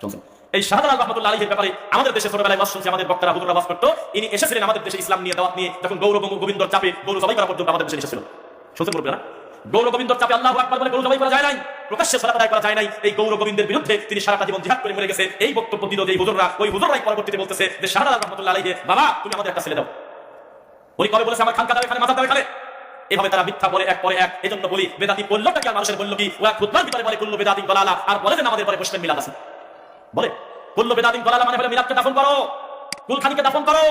শুনছেন এই শাহজালাল রহমাতুল্লাহ আলাইহির ব্যাপারে আমাদের দেশে ছোটবেলায় ওয়াজ শুনছি, আমাদের বক্তারা হুজুররা ওয়াজ করতো। ইনি এসেছিলেন আমাদের দেশে ইসলাম নিয়ে, দাওয়াত নিয়ে, যখন গৌর গোবিন্দর চাপে গরু জবাই করা পর্যন্ত আমাদের দেশে এসেছিল। শুনছেন বলবে না, গৌর গোবিন্দর চাপে আল্লাহু আকবার বলে গরু জবাই করা যায় নাই, প্রকাশ্যে সালাত আদায় করা যায় নাই। এই গৌর গোবিন্দের বিরুদ্ধে তিনি সারাটা জীবন জিহাদ করে মরে গেছে। এই বক্তব্য দিল যে হুজুররা, ওই হুজুররাই পরবর্তীতে বলতেছে যে শাহজালাল রহমাতুল্লাহ আলাইহি, বাবা তুমি আমাদের একটা ছেলে দাও। উনি কবে বলেছে আমার খানকা দাও এখানে, মাথা দাও এখানে? এভাবে তারা মিথ্যা বলে এক পরে এক। এজন্য বলি বেদাতি বললোটা কি আর মানুষের বললো কি? ওরা খুতবার ভিতরে বলে কুল্লু বেদাতিন দালালা, আর বলে যে আমাদের পরে মুসলিম মিলাদ আছে। বলে কুল্লু বেদাতিন দালালা মানে হলো মিলাদকে দাফন করো, কুলখানিকে দাফন করো,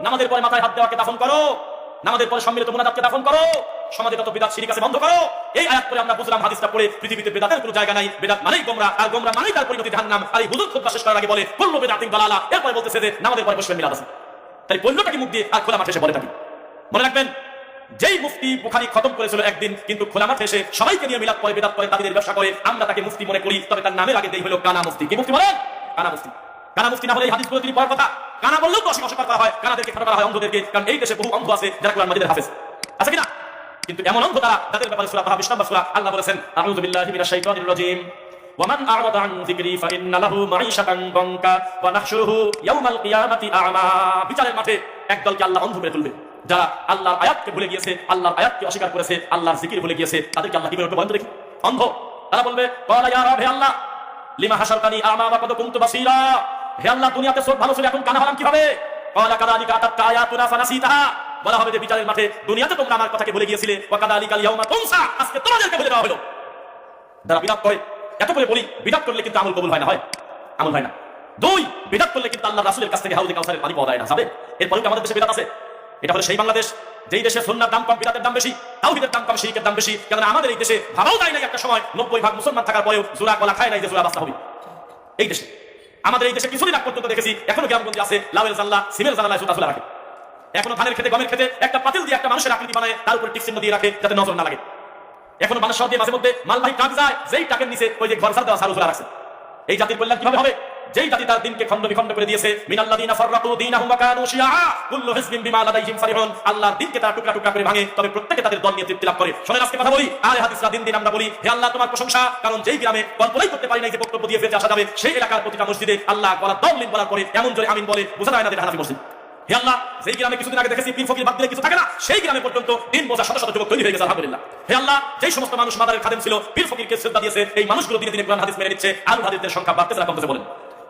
নামাজের পরে মাথায় হাত দেওয়াকে দাফন করো, নামাজের পরে সম্মিলিত মুনাজাতকে দাফন করো, সমাজে যত বিদআত শিরক আছে বন্ধ করো। এই আয়াত পরে আমরা বুঝলাম হাদিসটা পড়ে পৃথিবীতে বেদাতের কোনো জায়গা নাই, বেদাত মানেই গোমরা, আর গোমরা মানেই তার পরিণতি জাহান্নাম। আর এই হুজুর খুতবা শেষ করার আগে বলে কুল্লু বেদাতিন দালালা, এরপরে বলতেছে যে নামাজের পরে মুসলিম মিলাদ আছে। তাই বললোটা কি মুখ দিয়ে আর খোলা মাঠে এসে বলে থাকি? মনে রাখবেন, যেই মুফতি বুখারী খতম করেছিল একদিন, কিন্তু খোলা মাঠে এসে সবাইকে নিয়ে মিলাদ করে, বেদাত করে, তাদের ব্যবসা করে, আমরা তাকে মুফতি মনে করি। তবে তার নামের আগে দেই হলো কানা মুফতি। কি মুফতি বলেন? কানা মুফতি। কানা মুফতি না হলে এই হাদিসগুলো তিনি পড়ার কথা। কানা বললেও তো অস্বীকার করা হয়, কানাদেরকে খাটো করা হয়, অন্ধদেরকে। কারণ এই দেশে বহু অন্ধ আছে যারা কোরআন মাজিদের হাফেজ আছে কিনা? কিন্তু এমন অন্ধ তারা, যাদের ব্যাপারে সূরা তাহা 20 নম্বর সূরা আল্লাহ বলেছেন আউযু বিল্লাহি মিনাশ শাইতানির রাজীম ওয়ামান আ'রাদা আন যিকরি ফাইন্না লাহু মাঈশাতান দানকা ওয়া নাহশুরুহু ইয়াওমাল কিয়ামাতি আ'মা। বিচারের মাঠে একদলকে আল্লাহ অন্ধ করে তুলবে, যারা আল্লাহর আয়াতকে ভুলে গিয়েছে, আল্লাহর আয়াতকে অস্বীকার করেছে, আল্লাহর জিকির ভুলে গিয়েছে, তাদেরকে আল্লাহ কি বলবে বলেন দেখি? অন্ধ। তারা বলবে ক্বালা ইয়া রাব, হে আল্লাহ, লিমা হাশারতানি আ'মা ওয়া ক্বাদ কুনতু বাসীরা। হে আল্লাহ, দুনিয়াতে সব ভালো ছিল, এখন কানা হলাম কিভাবে? ক্বালা কাযালিকা আতাতকা আয়াতুনা ফানাসিতাহা। বলা হবে যে বিচারের মাঠে দুনিয়াতে তোমরা আমার কথাকে ভুলে গিয়েছিলে, ওয়া কাযালিকাল ইয়াউমা তুনসা, আজকে তোমাদেরকে ভুলে দেওয়া হলো। যারা বিদআত করে, এত করে বলি বিদআত করলে কিন্তু আমল কবুল হয় না, হয় আমল হয় না। দুই, বিদআত করলে কিন্তু আল্লাহর রাসূলের কাছ থেকে হাউজে কাউসারের পানি পাওয়া যায় না, যাবে। এরপরেও আমাদের দেশে বিদআত আছে। এটা হলো সেই বাংলাদেশ যেই দেশে সুন্নাহর দাম কম, বিদআতের দাম বেশি, তাওহীদের দাম কম, শিরকের দাম বেশি। কারণ আমাদের এই দেশে ভাবাও যায় না একটা সময় 90% মুসলমান থাকার পরেও জোড়া গলা খায় নাই যে জোড়া বাস্তা হবে। এই দেশে, আমাদের এই দেশে কিছুদিন আগ পর্যন্ত দেখেছি এখনো গ্রামগঞ্জে আছে লাউয়ের জানলা, সিমের জানলায় জুতা ঝুলা রাখে। এখনো ধানের খেতে, গমের খেতে একটা পাতিল দিয়ে একটা মানুষের আকৃতি বানায়, তার উপরে টিক চিহ্ন দিয়ে রাখে যাতে নজর না লাগে। এখনো মানুষ শহর দিয়ে মাঝে মধ্যে মালবাহী ট্রাক যায়, যেই ট্রাকের নিচে ওই যে ঘর ছাড় দেওয়া সারু ঝুলা রাখছে। এই জাতির কল্যাণ কিভাবে হবে? যেই জাতি তার দিনকে খণ্ড বিখণ্ড করে দিয়েছে, মিনাল্লাযিনা ফাররাকু দীনাহুম ওয়া কানু শিয়া কুল্লু হিজবিন বিমা লাদাইহিম ফারিহুন। আল্লাহর দিনকে তারা টুকরা টুকরা করে ভাঙে, তবে প্রত্যেকে তাদের দল নিয়ে তৃপ্তি লাভ করে। শুনেন আজকে কথা বলি, আলে হাদিসরা দিন দিন আমরা বলি হে আল্লাহ তোমার প্রশংসা, কারণ যেই গ্রামে কল্পনাই করতে পারি নাই যে বক্তব্য দিয়ে ফেরত আসা যাবে, সেই এলাকার প্রতিটা মসজিদে আল্লাহ বলার দলিল বলার পরে এমন জোরে আমিন বলে বোঝা যায় না যে হানাফি মসজিদ। হে আল্লাহ, যেই গ্রামে কিছুদিন আগে দেখেছি পীর ফকির বাদ দিলে কিছু থাকে না, সেই গ্রামে পর্যন্ত দিন বোঝা শত শত যুবক তৈরি হয়ে গেছে, আলহামদুলিল্লাহ। হে আল্লাহ, যেই সমস্ত মানুষ মাদারের খাদেম ছিল, পীর ফকিরকে শ্রদ্ধা দিয়েছে, এই মানুষগুলো দিনে দিনে কোরআন হাদিস মেনে নিচ্ছে, আলু হাদিসের সংখ্যা বাড়তেছে না কমতেছে বলেন?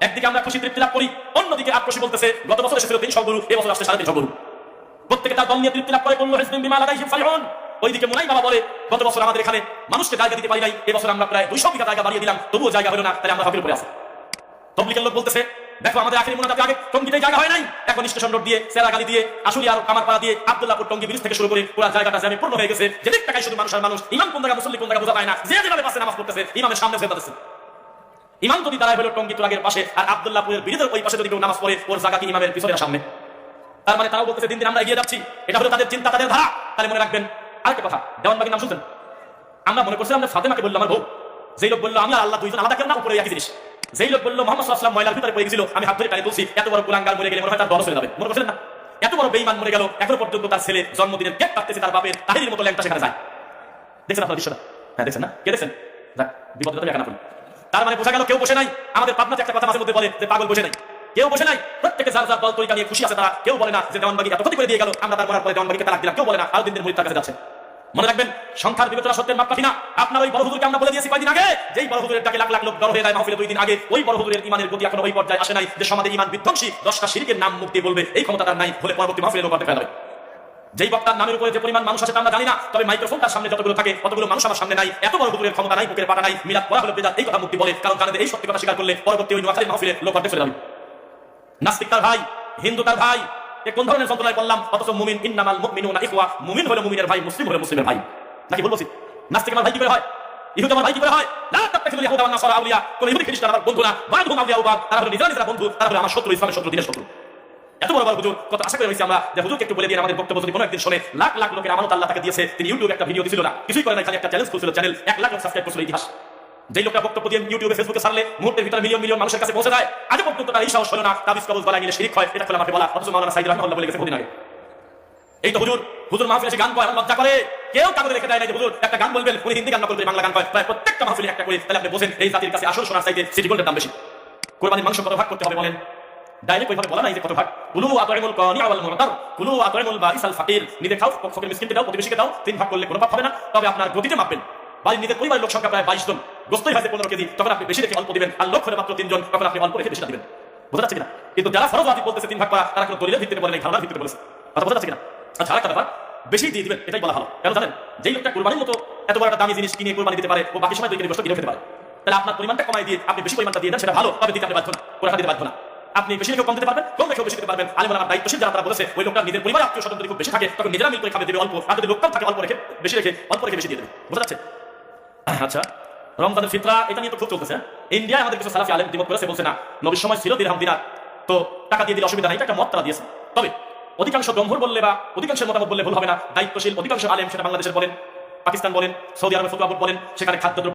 একদিকে আমরা খুশি তৃপ্তি লাভ করি, অন্যদিকে আক্রোশী বলতেছে গত বছর এসেছিল 300 গরু, এই বছর আসছে 350 গরু। প্রত্যেকে তার দল নিয়ে তৃপ্তি লাভ করে, কুল্লু হিজবিন বিমা লাদাইহিম ফারিহুন। ওইদিকে মুনাই বাবা বলে গত বছর আমাদের এখানে মানুষকে জায়গা দিতে পারি নাই, এই বছর আমরা প্রায় 200 বিঘা জায়গা বাড়িয়ে দিলাম, তবুও জায়গা হলো না, তাই আমরা হকের উপরে আছি। তবলিগের লোক বলতেছে দেখো আমাদের আখেরি মুনাজাতে আগে টঙ্গিতে জায়গা হয় নাই, এখন স্টেশন রোড দিয়ে, সেরাগালি দিয়ে, আশুলিয়া আর কামারপাড়া দিয়ে, আব্দুল্লাহপুর টঙ্গি ব্রিজ থেকে শুরু করে পুরো জায়গাটা জ্যামে পূর্ণ হয়ে গেছে। যেদিক টাকায় শুধু মানুষ আর মানুষ, ইমাম কোন জায়গা মুসল্লি কোন জায়গা বোঝা পায় না, যে যেভাবে পাশে নামাজ পড়তেছে ইমামের সামনে যেতে পারতেছে। ইমাম যদি দাঁড়ায় হলো টঙ্গি তুরাগের পাশে, আর আব্দুল্লাহপুরের ব্রিজের ওই পাশে যদি কেউ নামাজ পড়ে, ওর জায়গা কি ইমামের পিছনে সামনে? তার মানে তারাও বলতেছে দিন দিন আমরা এগিয়ে যাচ্ছি, এটা হলো তাদের চিন্তা, তাদের ধারা। তাহলে মনে রাখবেন আরেকটা কথা, দেওয়ানবাগির নাম শুনছেন? আমরা মনে করছিলাম যে ফাতেমাকে বললো আমার বউ, যেই লোক বললো আমি আর আল্লাহ দুইজন আলাদা কেন না, উপরে একই জিনিস। যেই লোক বললো মুহাম্মদ সাল্লাল্লাহু আলাইহি ওয়াসাল্লাম ময়লার ভিতরে পড়ে গেছিল, আমি হাত ধরে টানে তুলছি, এত বড় কুলাঙ্গার মরে গেলে মনে হয় তার দরদ চলে যাবে, মনে করছিলেন না? এত বড় বেঈমান মরে গেল, এখনো পর্যন্ত তার ছেলে জন্মদিনের কেক কাটতেছে, তার বাপের তাহিরির মতো ল্যাংটা সেখানে যায়। দেখছেন আপনারা দৃশ্যটা? হ্যাঁ দেখছেন না? কে দেখছেন? যাক, বিপদটা তো একা না পড়ি। তার মানে বোঝা গেল কেউ বসে নাই। আমাদের পাবনাতে একটা কথা মাঝে মধ্যে বলে যে পাগল বসে নাই, কেউ বসে নাই। প্রত্যেকে যার যার দল তরিকা নিয়ে খুশি আছে তারা। কেউ বলে না যে দেওয়ানবাগি এত ক্ষতি করে দিয়ে গেল, আমরা তার মরার পরে দেওয়ানবাগিকে তালাক দিলাম, কেউ বলে না আরো দিন দিন মুরিদ তার কাছে যাচ্ছে। মনে রাখবেন সংখ্যার বিবেচনা সত্যের মাপকাঠি না। আপনার ওই বড় হুজুরকে আমরা বলে দিয়েছি কয়েকদিন আগে, যেই বড় হুজুরের ডাকে লাখ লাখ লোক জড়ো হয়ে যায় মাহফিলে 2 দিন আগে, ওই বড় হুজুরের ইমানের গতি এখনো ওই পর্যায়ে আসে নাই যে সমাজের ইমান বিধ্বংসী 10টা শিরকের নাম মুক্তি বলবে, এই ক্ষমতা তার নাই। হলে পরবর্তী মাহফিলে লোক ফেলা যাবে। যেই বক্তার নামের উপরে যে পরিমাণ মানুষ আছে তা আমরা জানি না, তবে মাইক্রোফোন তার সামনে যতগুলো থাকে ততগুলো মানুষ আমার সামনে নাই। এত বড় হুজুরের ক্ষমতা নাই, বুকের পাটা নাই। মিলাদ পড়া হলো বেদাত, এই কথা মুক্তি বলে, কারণ কানে এই সত্যি কথা স্বীকার করলে পরবর্তী ওই নোয়াখালী মাহফিলে লোক ফেলে যাবে। নাস্তিক তার ভাই, হিন্দু তার ভাই, এ কোন ধরনের যন্ত্রণায় বললাম? অথচ মুমিন, ইন্নামাল মুমিনুনা ইখওয়া, মুমিন হলো মুমিনের ভাই, মুসলিম হলো মুসলিমের ভাই। নাকি ভুল বলছি? নাস্তিক আমার ভাই কি করে হয়? ইহুদি আমার ভাই কি করে হয়? লা তাত্তাখিযুল ইয়াহুদা ওয়ান নাসারা আউলিয়া, কোন ইহুদি খ্রিস্টান আমার বন্ধু না, বা'দুহুম আউলিয়া বা'দ, তারা হলো নিজেরা নিজেরা বন্ধু, তারা হলো আমার শত্রু, ইসলামের শত্রু, দ্বীনের শত্রু। এত বড় বড় হুজুর, কত আশা করে হইছি আমরা যে হুজুরকে একটু বলে দিয়ে আমাদের বক্তব্য যদি কোনো একদিন শুনে, লাখ লাখ লোকের আমানত আল্লাহ তাকে দিয়েছে। তিনি ইউটিউবে একটা ভিডিও দিছিল না, কিছুই করে না, খালি একটা চ্যালেঞ্জ খুলছিল, চ্যানেল 1 লাখ লোক সাবস্ক্রাইব করছিল। ইতিহাস যেই লোকটা বক্তব্য দিয়ে ইউটিউবে ফেসবুকে ছাড়লে মুহূর্তের ভিতরে মিলিয়ন মিলিয়ন মানুষের কাছে পৌঁছে যায়, আজ পর্যন্ত তার এই সাহস হলো না তাবিজ কবজ গলায় নিয়ে শিরক হয়, এটা খোলা মাঠে বলা। অথচ মাওলানা সাইদ রাহমাতুল্লাহ বলে গেছে বহুদিন আগে। এই তো হুজুর মাহফিলে এসে গান গায়, লজ্জা করে। কেউ কাগজে রেখে দেয় না যে হুজুর একটা গান বলবেন, উনি হিন্দি গান না বলবেন, বাংলা গান গায়। প্রায় প্রত্যেকটা মাহফিলে একটা করে। তাহলে আপনি বলেন এই জাতির কাছে আসল সোনার চাইতে সিটি গোল্ডের দাম বেশি। কোরবানির মাংস কত ভাগ করতে হবে বলেন? ডাইরেক্ট ওইভাবে বলা নাই যে কত ভাগ। কুলু আত'ইমুল কানি'a ওয়াল মু'তার, কুলু আত'ইমুল বাইসাল ফাকির। নিজে খাও, ফকির মিসকিনকে দাও, প্রতিবেশীকে দাও। 3 ভাগ করলে কোনো পাপ হবে না। তবে আপনার গতিতে মাপবেন। বাড়ির নিজের পরিবারের লোক সংখ্যা প্রায় 22 জন, গোস্তই হয়েছে 15 কেজি, তখন আপনি বেশি রেখে অল্প দিবেন। আর লোক হলে মাত্র 3 জন, তখন আপনি অল্প রেখে বেশিটা দিবেন। বোঝা যাচ্ছে কিনা? কিন্তু যারা ফরজ ওয়াজিব বলতেছে 3 ভাগ করা, তারা কোনো দলিলের ভিত্তিতে বলে নাই, ধারণার ভিত্তিতে বলেছে। কথা বোঝা যাচ্ছে কিনা? আচ্ছা, আরেকটা ব্যাপার, বেশি দিয়ে দিবেন, এটাই বলা ভালো। কেন জানেন? যেই লোকটা কুরবানির মতো এত বড় একটা দামি জিনিস কিনে কুরবানি দিতে পারে, ও বাকি সময় 2 কেজি গোশত কিনে খেতে পারে। তাহলে আপনার পরিমাণটা কমাই দিয়ে আপনি বেশি পরিমাণটা দিয়ে দেন, সেটা ভালো। তবে দিতে আপনি বাধ্য না, পুরোটা দিতে বাধ্য না। আপনি বেশি রেখেও কম দিতে পারবেন, কম রেখেও বেশি দিতে পারবেন। আলেম ওলামা দায়িত্বশীল যারা তারা বলেছে, ওই লোকটা নিজের পরিবার আত্মীয় স্বজন যদি খুব বেশি থাকে, তখন নিজেরা মিল করে খাবে, দেবে অল্প। আর যদি লোকটাও থাকে, অল্প রেখে বেশি রেখে অল্প রেখে বেশি দিয়ে দেবে। বোঝা যাচ্ছে? আচ্ছা, রমজানের ফিতরা এটা নিয়ে তো খুব চলতেছে। ইন্ডিয়ায় আমাদের কিছু সালাফি আলেম দ্বিমত করেছে, বলছে না, নবীর সময় ছিল দিরহাম দিনার, তো টাকা দিয়ে দিলে অসুবিধা নাই, এটা একটা মত তারা দিয়েছে। তবে অধিকাংশ জমহুর বললে বা অধিকাংশের মতামত বললে ভুল হবে না। দায়িত্বশীল অধিকাংশ আলেম, সেটা বাংলাদেশের বলেন, পাকিস্তান বলেন, সৌদি আরবের ফতোয়া বোর্ড বলেন, সেখানে খাদ্য